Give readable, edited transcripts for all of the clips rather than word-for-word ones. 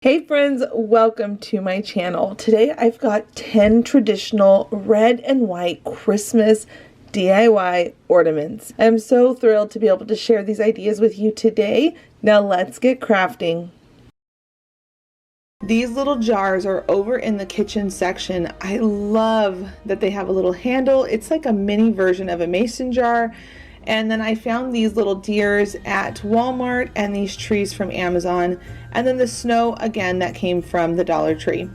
Hey friends, welcome to my channel. Today I've got 10 traditional red and white Christmas DIY ornaments. I'm so thrilled to be able to share these ideas with you today. Now let's get crafting. These little jars are over in the kitchen section. I love that they have a little handle. It's like a mini version of a mason jar. And then I found these little deers at Walmart and these trees from Amazon. And then the snow, again, that came from the Dollar Tree.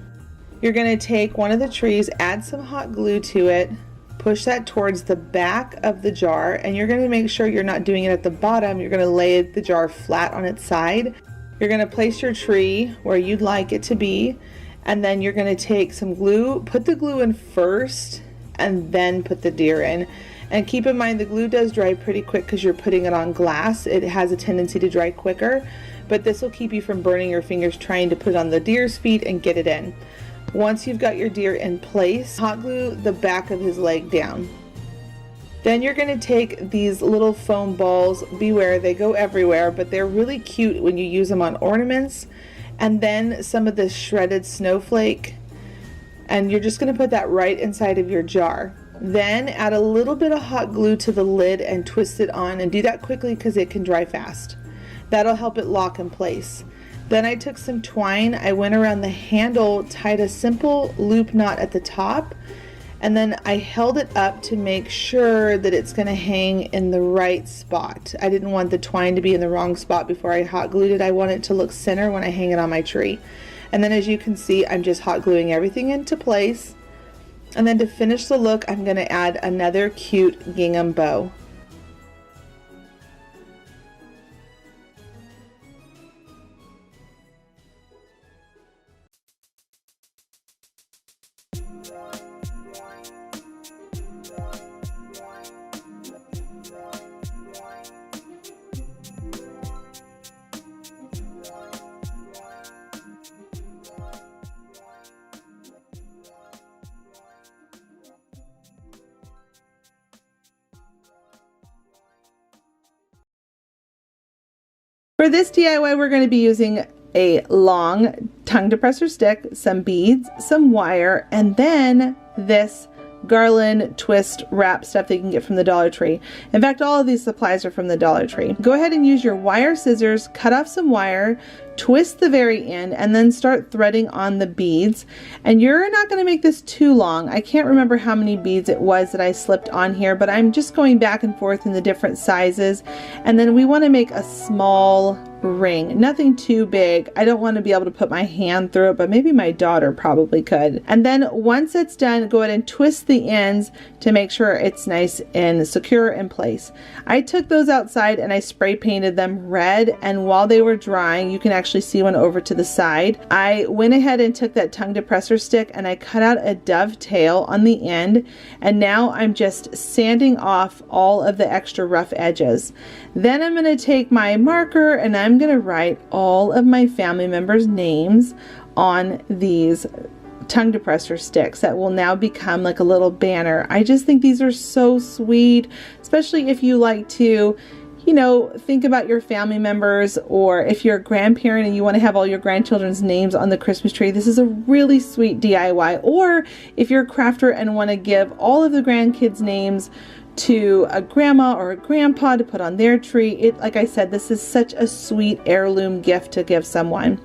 You're going to take one of the trees, add some hot glue to it, push that towards the back of the jar, and you're going to make sure you're not doing it at the bottom. You're going to lay the jar flat on its side. You're going to place your tree where you'd like it to be, and then you're going to take some glue, put the glue in first, and then put the deer in. And keep in mind the glue does dry pretty quick because you're putting it on glass. It has a tendency to dry quicker, but this will keep you from burning your fingers trying to put it on the deer's feet and get it in. Once you've got your deer in place, hot glue the back of his leg down. Then you're going to take these little foam balls. Beware, they go everywhere, but they're really cute when you use them on ornaments. And then some of this shredded snowflake, and you're just going to put that right inside of your jar. Then add a little bit of hot glue to the lid and twist it on, and do that quickly because it can dry fast. That'll help it lock in place. Then I took some twine, I went around the handle, tied a simple loop knot at the top, and then I held it up to make sure that it's going to hang in the right spot. I didn't want the twine to be in the wrong spot before I hot glued it. I want it to look center when I hang it on my tree. And then as you can see, I'm just hot gluing everything into place. And then to finish the look, I'm going to add another cute gingham bow. For this DIY, we're going to be using a long tongue depressor stick, some beads, some wire, and then this Garland twist wrap stuff that you can get from the Dollar Tree. In fact, all of these supplies are from the Dollar Tree. Go ahead and use your wire scissors, cut off some wire, twist the very end, and then start threading on the beads. And you're not going to make this too long. I can't remember how many beads it was that I slipped on here, but I'm just going back and forth in the different sizes. And then we want to make a small ring, nothing too big. I don't want to be able to put my hand through it, but maybe my daughter probably could. And then once it's done, go ahead and twist the ends to make sure it's nice and secure in place. I took those outside and I spray painted them red, and while they were drying, you can actually see one over to the side. I went ahead and took that tongue depressor stick and I cut out a dovetail on the end, and now I'm just sanding off all of the extra rough edges. Then I'm going to take my marker and I'm going to write all of my family members' names on these tongue depressor sticks that will now become like a little banner. I just think these are so sweet, especially if you like to, you know, think about your family members, or if you're a grandparent and you want to have all your grandchildren's names on the Christmas tree. This is a really sweet DIY. Or if you're a crafter and want to give all of the grandkids names to a grandma or a grandpa to put on their tree. Like I said, this is such a sweet heirloom gift to give someone.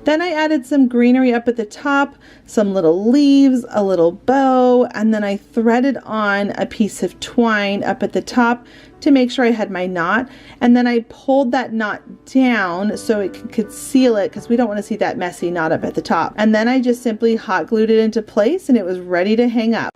Then I added some greenery up at the top, some little leaves, a little bow, and then I threaded on a piece of twine up at the top to make sure I had my knot. And then I pulled that knot down so it could conceal it, because we don't want to see that messy knot up at the top. And then I just simply hot glued it into place and it was ready to hang up.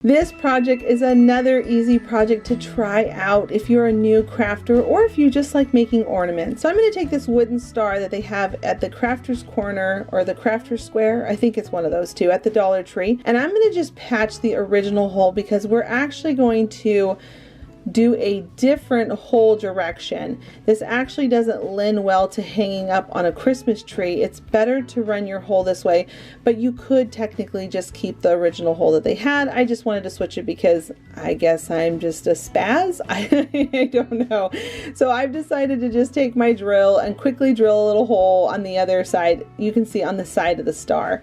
This project is another easy project to try out if you're a new crafter or if you just like making ornaments. So I'm going to take this wooden star that they have at the Crafter's Corner or the Crafter's Square, I think it's one of those two, at the Dollar Tree, and I'm going to just patch the original hole because we're actually going to do a different hole direction. This actually doesn't lend well to hanging up on a Christmas tree. It's better to run your hole this way, but you could technically just keep the original hole that they had. I just wanted to switch it because I guess I'm just a spaz. I don't know. So I've decided to just take my drill and quickly drill a little hole on the other side. You can see on the side of the star.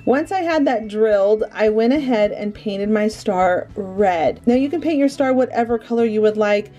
Once I had that drilled, I went ahead and painted my star red. Now you can paint your star whatever color you would like,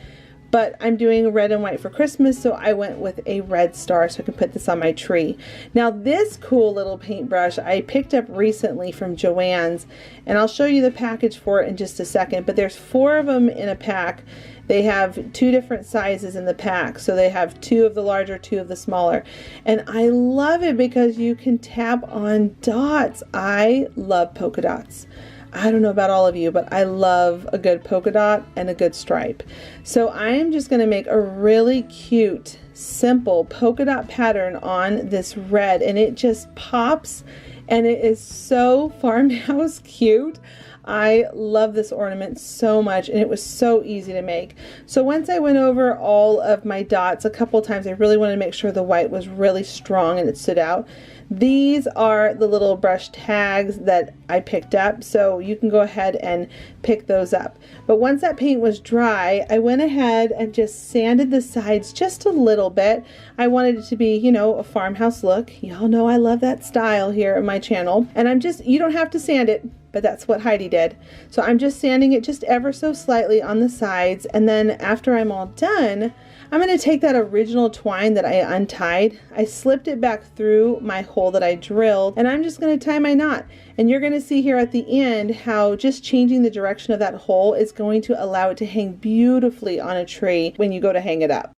but I'm doing red and white for Christmas, so I went with a red star so I can put this on my tree. Now this cool little paintbrush I picked up recently from Joann's, and I'll show you the package for it in just a second, but there's 4 of them in a pack. They have 2 different sizes in the pack, so they have 2 of the larger, 2 of the smaller. And I love it because you can tap on dots. I love polka dots. I don't know about all of you, but I love a good polka dot and a good stripe. So I am just going to make a really cute, simple polka dot pattern on this red, and it just pops, and it is so farmhouse cute. I love this ornament so much, and it was so easy to make. So once I went over all of my dots a couple times, I really wanted to make sure the white was really strong and it stood out. These are the little brush tags that I picked up, so you can go ahead and pick those up. But once that paint was dry, I went ahead and just sanded the sides just a little bit. I wanted it to be, you know, a farmhouse look. Y'all know I love that style here on my channel. And you don't have to sand it, but that's what Heidi did. So I'm just sanding it just ever so slightly on the sides, and then after I'm all done, I'm going to take that original twine that I untied, I slipped it back through my hole that I drilled, and I'm just going to tie my knot. And you're going to see here at the end how just changing the direction of that hole is going to allow it to hang beautifully on a tree when you go to hang it up.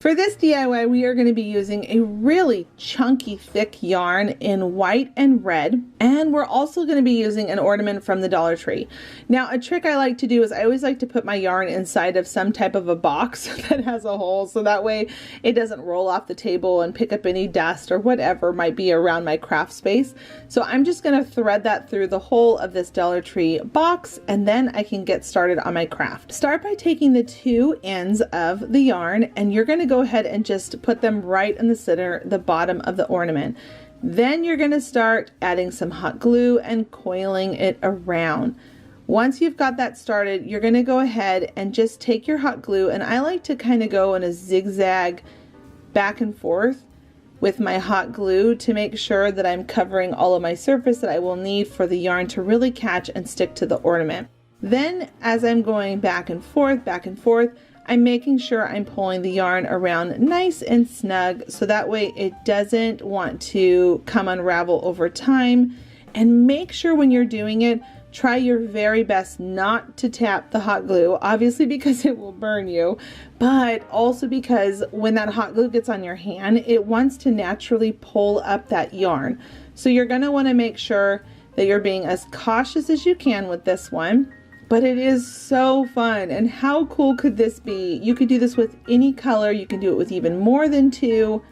For this DIY, we are going to be using a really chunky, thick yarn in white and red, and we're also going to be using an ornament from the Dollar Tree. Now, a trick I like to do is I always like to put my yarn inside of some type of a box that has a hole, so that way it doesn't roll off the table and pick up any dust or whatever might be around my craft space. So I'm just going to thread that through the whole of this Dollar Tree box, and then I can get started on my craft. Start by taking the 2 ends of the yarn, and you're going to go ahead and just put them right in the center, the bottom of the ornament. Then you're going to start adding some hot glue and coiling it around. Once you've got that started, you're going to go ahead and just take your hot glue, and I like to kind of go in a zigzag back and forth with my hot glue to make sure that I'm covering all of my surface that I will need for the yarn to really catch and stick to the ornament. Then as I'm going back and forth, I'm making sure I'm pulling the yarn around nice and snug so that way it doesn't want to come unravel over time. And make sure when you're doing it, try your very best not to tap the hot glue, obviously because it will burn you, but also because when that hot glue gets on your hand, it wants to naturally pull up that yarn. So you're going to want to make sure that you're being as cautious as you can with this one. But it is so fun, and how cool could this be? You could do this with any color. You can do it with even more than 2.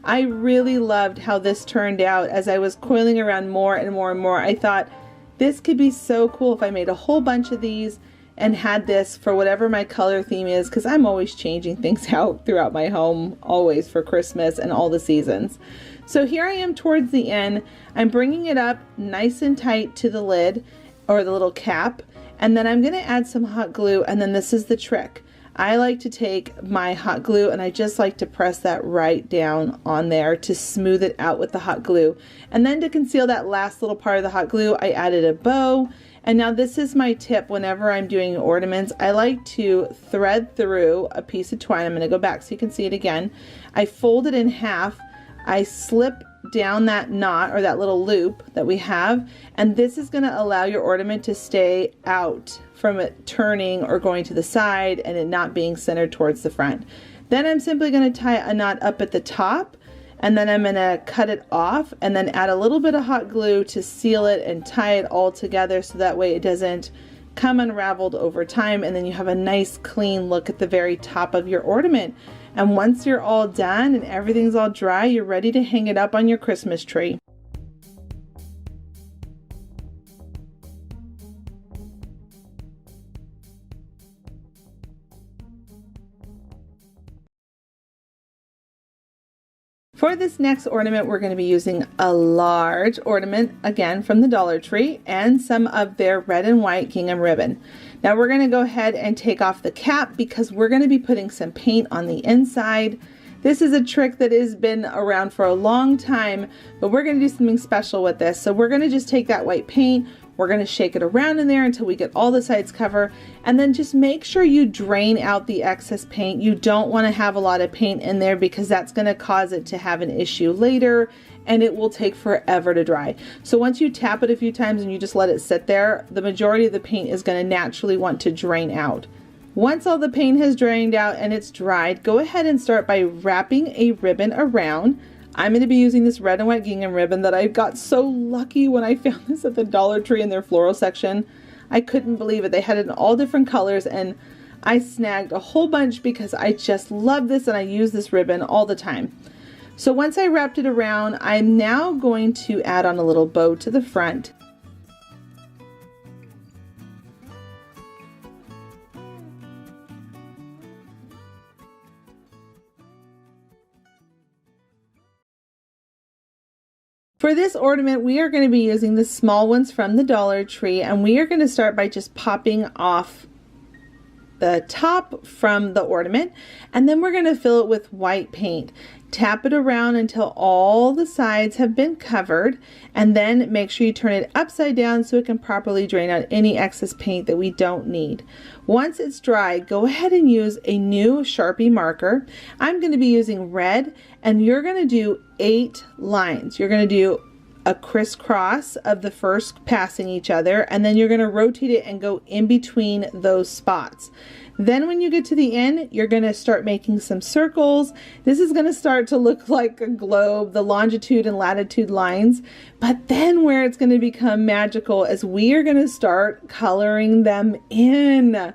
I really loved how this turned out. As I was coiling around more and more and more, I thought this could be so cool if I made a whole bunch of these and had this for whatever my color theme is, because I'm always changing things out throughout my home, always for Christmas and all the seasons. So here I am towards the end. I'm bringing it up nice and tight to the lid or the little cap. And then I'm going to add some hot glue, and then this is the trick. I like to take my hot glue and I just like to press that right down on there to smooth it out with the hot glue. And then to conceal that last little part of the hot glue, I added a bow. And now this is my tip whenever I'm doing ornaments. I like to thread through a piece of twine. I'm going to go back so you can see it again. I fold it in half. I slip down that knot or that little loop that we have, and this is going to allow your ornament to stay out from it turning or going to the side and it not being centered towards the front. Then I'm simply going to tie a knot up at the top, and then I'm gonna cut it off and then add a little bit of hot glue to seal it and tie it all together so that way it doesn't come unraveled over time, and then you have a nice clean look at the very top of your ornament. And once you're all done and everything's all dry, you're ready to hang it up on your Christmas tree. For this next ornament, we're going to be using a large ornament, again from the Dollar Tree, and some of their red and white gingham ribbon. Now we're going to go ahead and take off the cap because we're going to be putting some paint on the inside. This is a trick that has been around for a long time, but we're going to do something special with this. So we're going to just take that white paint, we're going to shake it around in there until we get all the sides covered, and then just make sure you drain out the excess paint. You don't want to have a lot of paint in there because that's going to cause it to have an issue later, and it will take forever to dry. So once you tap it a few times and you just let it sit there, the majority of the paint is going to naturally want to drain out. Once all the paint has drained out and it's dried, go ahead and start by wrapping a ribbon around. I'm going to be using this red and white gingham ribbon that I got so lucky when I found this at the Dollar Tree in their floral section. I couldn't believe it. They had it in all different colors, and I snagged a whole bunch because I just love this and I use this ribbon all the time. So once I wrapped it around, I'm now going to add on a little bow to the front. For this ornament, we are going to be using the small ones from the Dollar Tree, and we are going to start by just popping off the top from the ornament, and then we're going to fill it with white paint. Tap it around until all the sides have been covered, and then make sure you turn it upside down so it can properly drain out any excess paint that we don't need. Once it's dry, go ahead and use a new Sharpie marker. I'm going to be using red, and you're going to do 8 lines. You're going to do a crisscross of the first passing each other, and then you're going to rotate it and go in between those spots. Then when you get to the end, you're going to start making some circles. This is going to start to look like a globe, the longitude and latitude lines. But then where it's going to become magical is we are going to start coloring them in.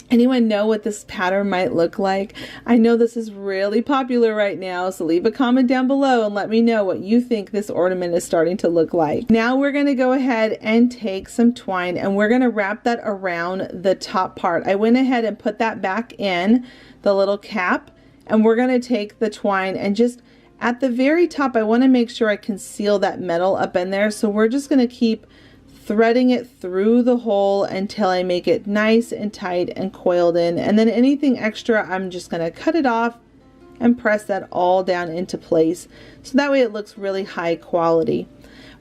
Anyone know what this pattern might look like? I know this is really popular right now, so leave a comment down below and let me know what you think this ornament is starting to look like. Now we're going to go ahead and take some twine and we're going to wrap that around the top part. I went ahead and put that back in the little cap, and we're going to take the twine and just at the very top, I want to make sure I can seal that metal up in there. So we're just going to keep threading it through the hole until I make it nice and tight and coiled in, and then anything extra I'm just going to cut it off and press that all down into place so that way it looks really high quality.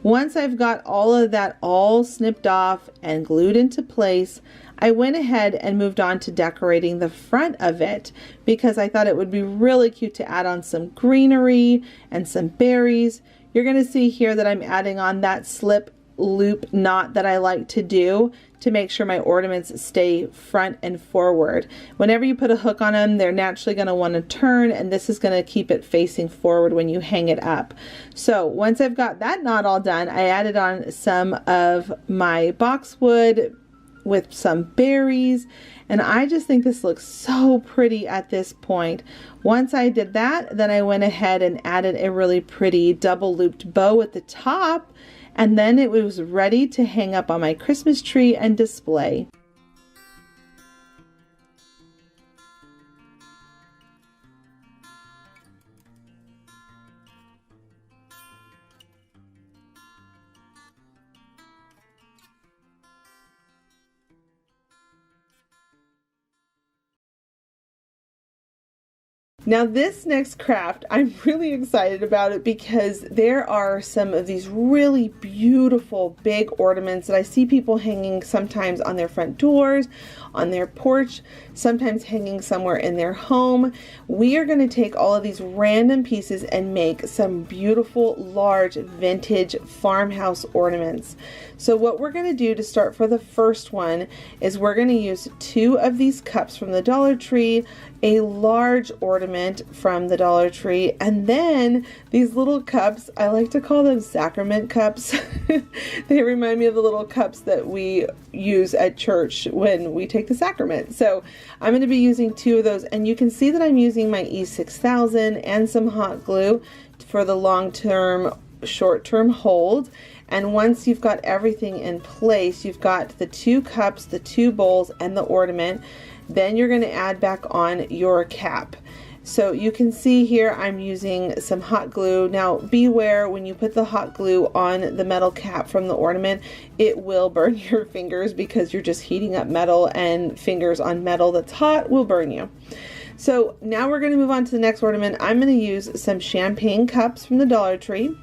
Once I've got all of that all snipped off and glued into place, I went ahead and moved on to decorating the front of it because I thought it would be really cute to add on some greenery and some berries. You're going to see here that I'm adding on that slip loop knot that I like to do to make sure my ornaments stay front and forward. Whenever you put a hook on them, they're naturally going to want to turn, and this is going to keep it facing forward when you hang it up. So once I've got that knot all done, I added on some of my boxwood with some berries, and I just think this looks so pretty at this point. Once I did that, then I went ahead and added a really pretty double looped bow at the top, and then it was ready to hang up on my Christmas tree and display. Now this next craft, I'm really excited about it because there are some of these really beautiful big ornaments that I see people hanging sometimes on their front doors, on their porch, sometimes hanging somewhere in their home. We are going to take all of these random pieces and make some beautiful large vintage farmhouse ornaments. So what we're going to do to start for the first one is we're going to use 2 of these cups from the Dollar Tree. a large ornament from the Dollar Tree, and then these little cups. I like to call them sacrament cups. They remind me of the little cups that we use at church when we take the sacrament. So I'm going to be using 2 of those, and you can see that I'm using my E6000 and some hot glue for the long-term, short-term hold. And once you've got everything in place, you've got the 2 cups, the 2 bowls, and the ornament, then you're going to add back on your cap. So you can see here I'm using some hot glue. Now beware, when you put the hot glue on the metal cap from the ornament, it will burn your fingers because you're just heating up metal, and fingers on metal that's hot will burn you. So now we're going to move on to the next ornament. I'm going to use some champagne cups from the Dollar Tree,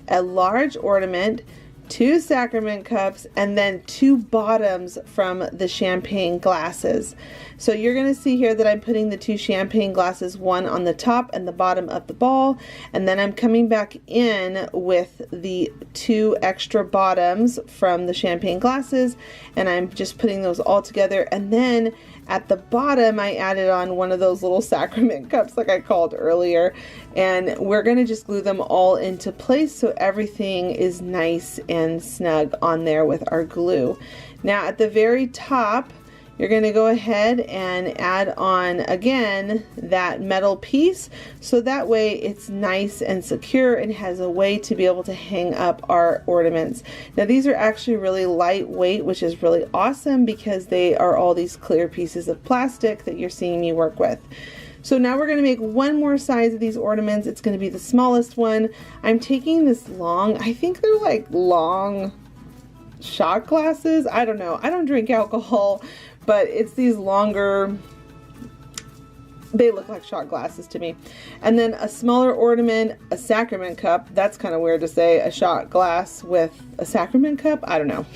a large ornament, 2 sacrament cups, and then 2 bottoms from the champagne glasses. So you're going to see here that I'm putting the 2 champagne glasses, one on the top and the bottom of the ball, and then I'm coming back in with the 2 extra bottoms from the champagne glasses, and I'm just putting those all together. And then at the bottom I added on one of those little sacrament cups like I called earlier, and we're going to just glue them all into place so everything is nice and snug on there with our glue. Now at the very top, you're going to go ahead and add on again that metal piece, so that way it's nice and secure and has a way to be able to hang up our ornaments. Now these are actually really lightweight, which is really awesome because they are all these clear pieces of plastic that you're seeing me work with. So now we're going to make one more size of these ornaments. It's going to be the smallest one. I'm taking this long, I think they're like long shot glasses. I don't know. I don't drink alcohol, but it's these longer, they look like shot glasses to me. And then a smaller ornament, a sacrament cup. That's kind of weird to say, a shot glass with a sacrament cup. I don't know.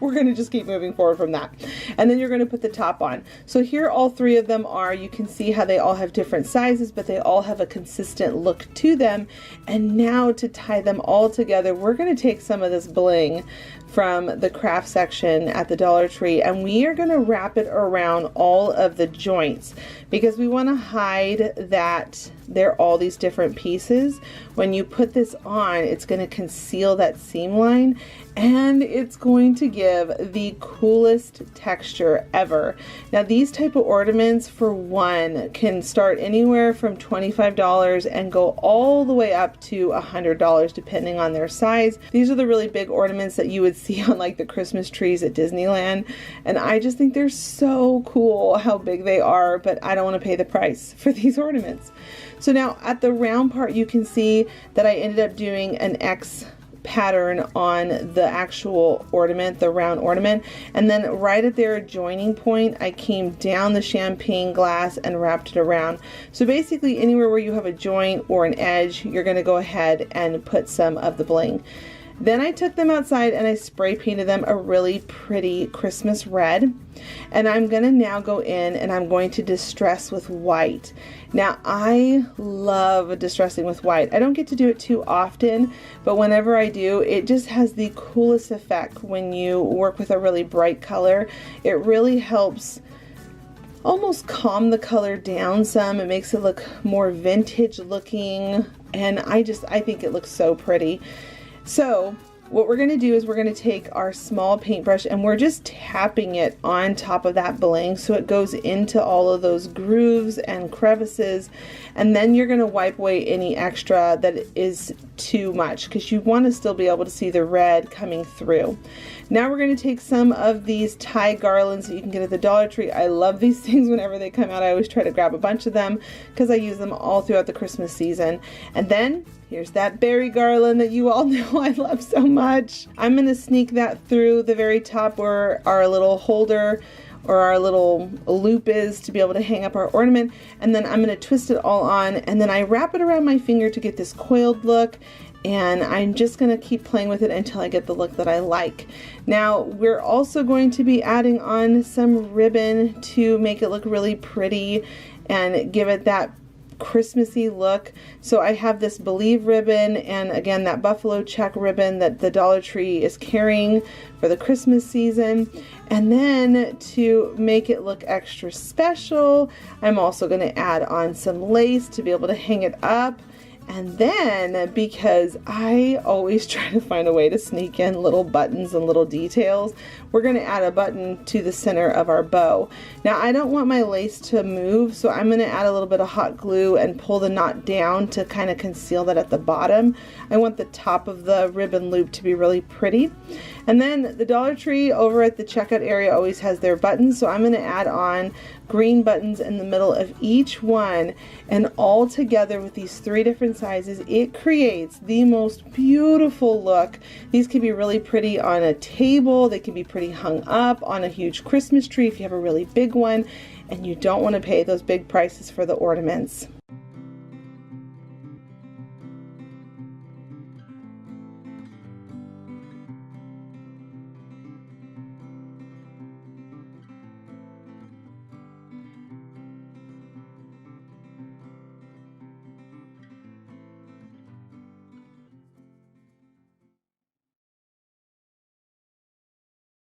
We're going to just keep moving forward from that. And then you're going to put the top on. So here all 3 of them are. You can see how they all have different sizes, but they all have a consistent look to them. And now to tie them all together, we're going to take some of this bling from the craft section at the Dollar Tree, and we are going to wrap it around all of the joints because we want to hide that they're all these different pieces. When you put this on, it's going to conceal that seam line, and it's going to give the coolest texture ever. Now these type of ornaments, for one, can start anywhere from $25 and go all the way up to $100 depending on their size. These are the really big ornaments that you would see on like the Christmas trees at Disneyland, and I just think they're so cool how big they are, but I don't want to pay the price for these ornaments. So now at the round part, you can see that I ended up doing an X pattern on the actual ornament, the round ornament, and then right at their joining point I came down the champagne glass and wrapped it around. So basically anywhere where you have a joint or an edge, you're going to go ahead and put some of the bling. Then I took them outside and I spray painted them a really pretty Christmas red, and I'm gonna now go in and I'm going to distress with white. Now I love distressing with white. I don't get to do it too often, but whenever I do, it just has the coolest effect when you work with a really bright color. It really helps almost calm the color down some. It makes it look more vintage looking, and I think it looks so pretty. So what we're going to do is we're going to take our small paintbrush and we're just tapping it on top of that bling so it goes into all of those grooves and crevices, and then you're going to wipe away any extra that is too much because you want to still be able to see the red coming through. Now we're going to take some of these tie garlands that you can get at the Dollar Tree. I love these things whenever they come out. I always try to grab a bunch of them because I use them all throughout the Christmas season. And then here's that berry garland that you all know I love so much. I'm going to sneak that through the very top where our little holder or our little loop is to be able to hang up our ornament, and then I'm going to twist it all on, and then I wrap it around my finger to get this coiled look, and I'm just going to keep playing with it until I get the look that I like. Now we're also going to be adding on some ribbon to make it look really pretty and give it that Christmassy look. So I have this Believe ribbon, and again that buffalo check ribbon that the Dollar Tree is carrying for the Christmas season. And then to make it look extra special, I'm also going to add on some lace to be able to hang it up. And then, because I always try to find a way to sneak in little buttons and little details, we're going to add a button to the center of our bow. Now, I don't want my lace to move, so I'm going to add a little bit of hot glue and pull the knot down to kind of conceal that at the bottom. I want the top of the ribbon loop to be really pretty. And then the Dollar Tree over at the checkout area always has their buttons, so I'm going to add on green buttons in the middle of each one, and all together with these 3 different sizes, it creates the most beautiful look. These can be really pretty on a table, they can be pretty hung up on a huge Christmas tree if you have a really big one and you don't want to pay those big prices for the ornaments.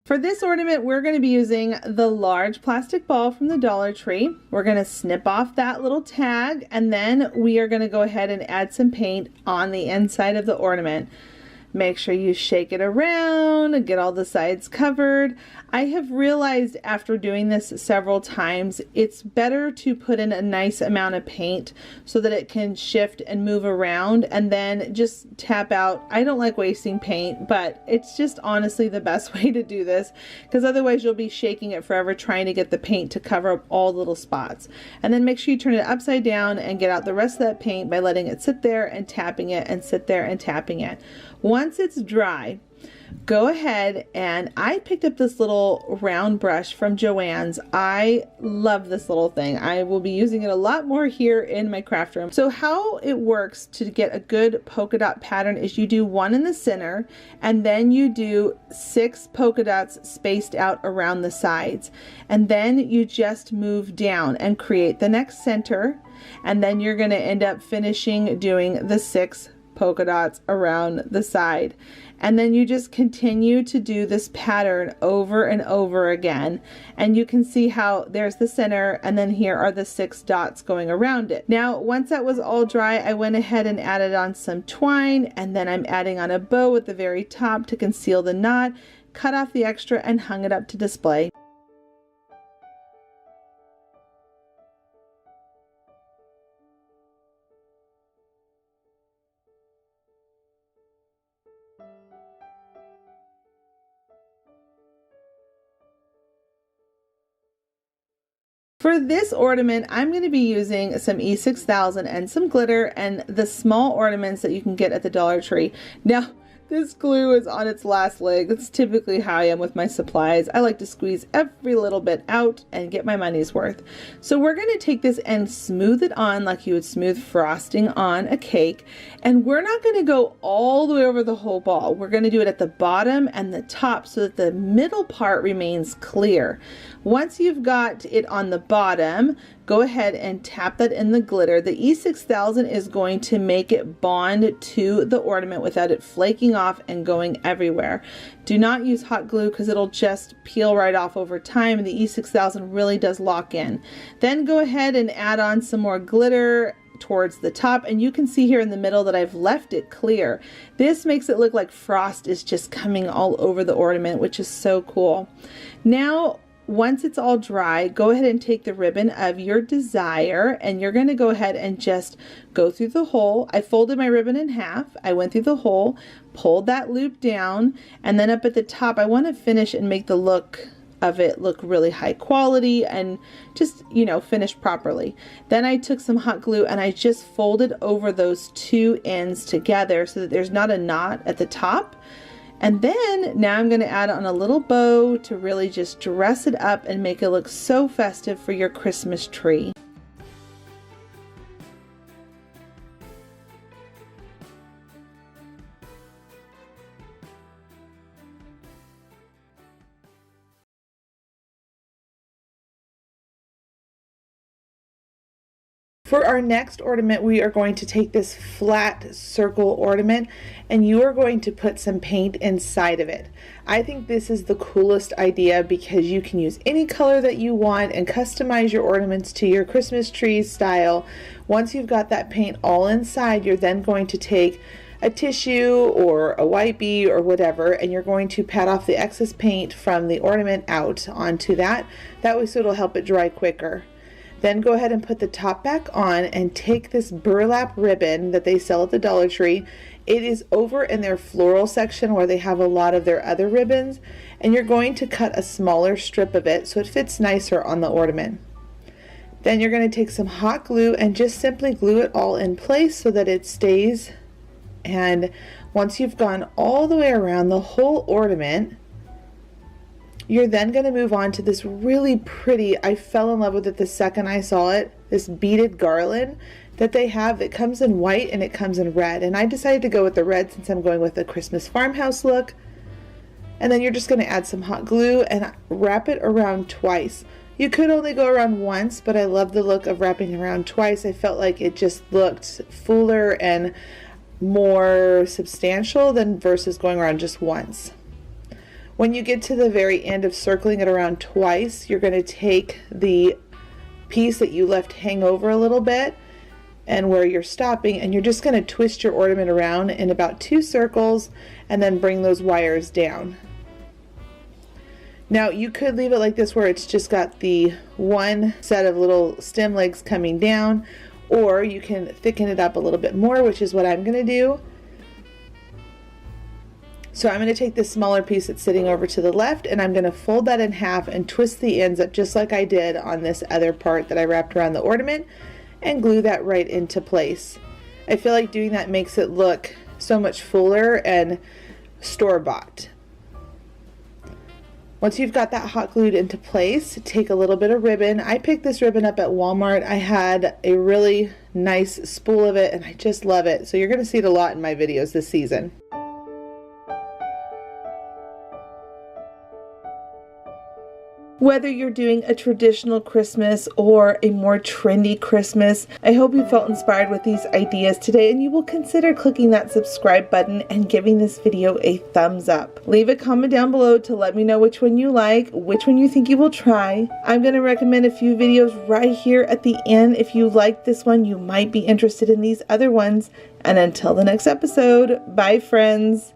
For this ornament, we're going to be using the large plastic ball from the Dollar Tree. We're going to snip off that little tag, and then we are going to go ahead and add some paint on the inside of the ornament. Make sure you shake it around and get all the sides covered. I have realized after doing this several times, it's better to put in a nice amount of paint so that it can shift and move around, and then just tap out. I don't like wasting paint, but it's just honestly the best way to do this, because otherwise you'll be shaking it forever trying to get the paint to cover up all the little spots. And then make sure you turn it upside down and get out the rest of that paint by letting it sit there and tapping it and sit there and tapping it. Once it's dry, go ahead, and I picked up this little round brush from Joann's. I love this little thing. I will be using it a lot more here in my craft room. So how it works to get a good polka dot pattern is you do 1 in the center, and then you do 6 polka dots spaced out around the sides. And then you just move down and create the next center, and then you're going to end up finishing doing the 6 polka dots around the side. And then you just continue to do this pattern over and over again, and you can see how there's the center, and then here are the 6 dots going around it. Now once that was all dry, I went ahead and added on some twine, and then I'm adding on a bow at the very top to conceal the knot, cut off the extra and hung it up to display. For this ornament, I'm going to be using some E6000 and some glitter and the small ornaments that you can get at the Dollar Tree. Now, this glue is on its last leg. That's typically how I am with my supplies. I like to squeeze every little bit out and get my money's worth. So we're going to take this and smooth it on like you would smooth frosting on a cake. And we're not going to go all the way over the whole ball. We're going to do it at the bottom and the top so that the middle part remains clear. Once you've got it on the bottom, go ahead and tap that in the glitter. The E6000 is going to make it bond to the ornament without it flaking off and going everywhere. Do not use hot glue because it'll just peel right off over time. The E6000 really does lock in. Then go ahead and add on some more glitter towards the top, and you can see here in the middle that I've left it clear. This makes it look like frost is just coming all over the ornament, which is so cool. Now once it's all dry, go ahead and take the ribbon of your desire, and you're going to go ahead and just go through the hole. I folded my ribbon in half. I went through the hole, pulled that loop down, and then up at the top, I want to finish and make the look of it look really high quality and just, you know, finish properly. Then I took some hot glue and I just folded over those 2 ends together so that there's not a knot at the top. And then now I'm going to add on a little bow to really just dress it up and make it look so festive for your Christmas tree. For our next ornament, we are going to take this flat circle ornament and you are going to put some paint inside of it. I think this is the coolest idea because you can use any color that you want and customize your ornaments to your Christmas tree style. Once you've got that paint all inside, you're then going to take a tissue or a wipey or whatever, and you're going to pat off the excess paint from the ornament out onto that. That way so it'll help it dry quicker. Then go ahead and put the top back on and take this burlap ribbon that they sell at the Dollar Tree. It is over in their floral section where they have a lot of their other ribbons, and you're going to cut a smaller strip of it so it fits nicer on the ornament. Then you're going to take some hot glue and just simply glue it all in place so that it stays. And once you've gone all the way around the whole ornament, you're then going to move on to this really pretty, I fell in love with it the second I saw it, this beaded garland that they have that comes in white and it comes in red. And I decided to go with the red since I'm going with the Christmas farmhouse look. And then you're just going to add some hot glue and wrap it around twice. You could only go around once, but I love the look of wrapping around twice. I felt like it just looked fuller and more substantial than versus going around just once. When you get to the very end of circling it around twice, you're going to take the piece that you left hang over a little bit and where you're stopping, and you're just going to twist your ornament around in about 2 circles and then bring those wires down. Now you could leave it like this where it's just got the one set of little stem legs coming down, or you can thicken it up a little bit more, which is what I'm going to do. So I'm going to take this smaller piece that's sitting over to the left and I'm going to fold that in half and twist the ends up just like I did on this other part that I wrapped around the ornament and glue that right into place. I feel like doing that makes it look so much fuller and store-bought. Once you've got that hot glued into place, take a little bit of ribbon. I picked this ribbon up at Walmart. I had a really nice spool of it and I just love it. So you're going to see it a lot in my videos this season. Whether you're doing a traditional Christmas or a more trendy Christmas, I hope you felt inspired with these ideas today and you will consider clicking that subscribe button and giving this video a thumbs up. Leave a comment down below to let me know which one you like, which one you think you will try. I'm going to recommend a few videos right here at the end. If you like this one, you might be interested in these other ones. And until the next episode, bye friends.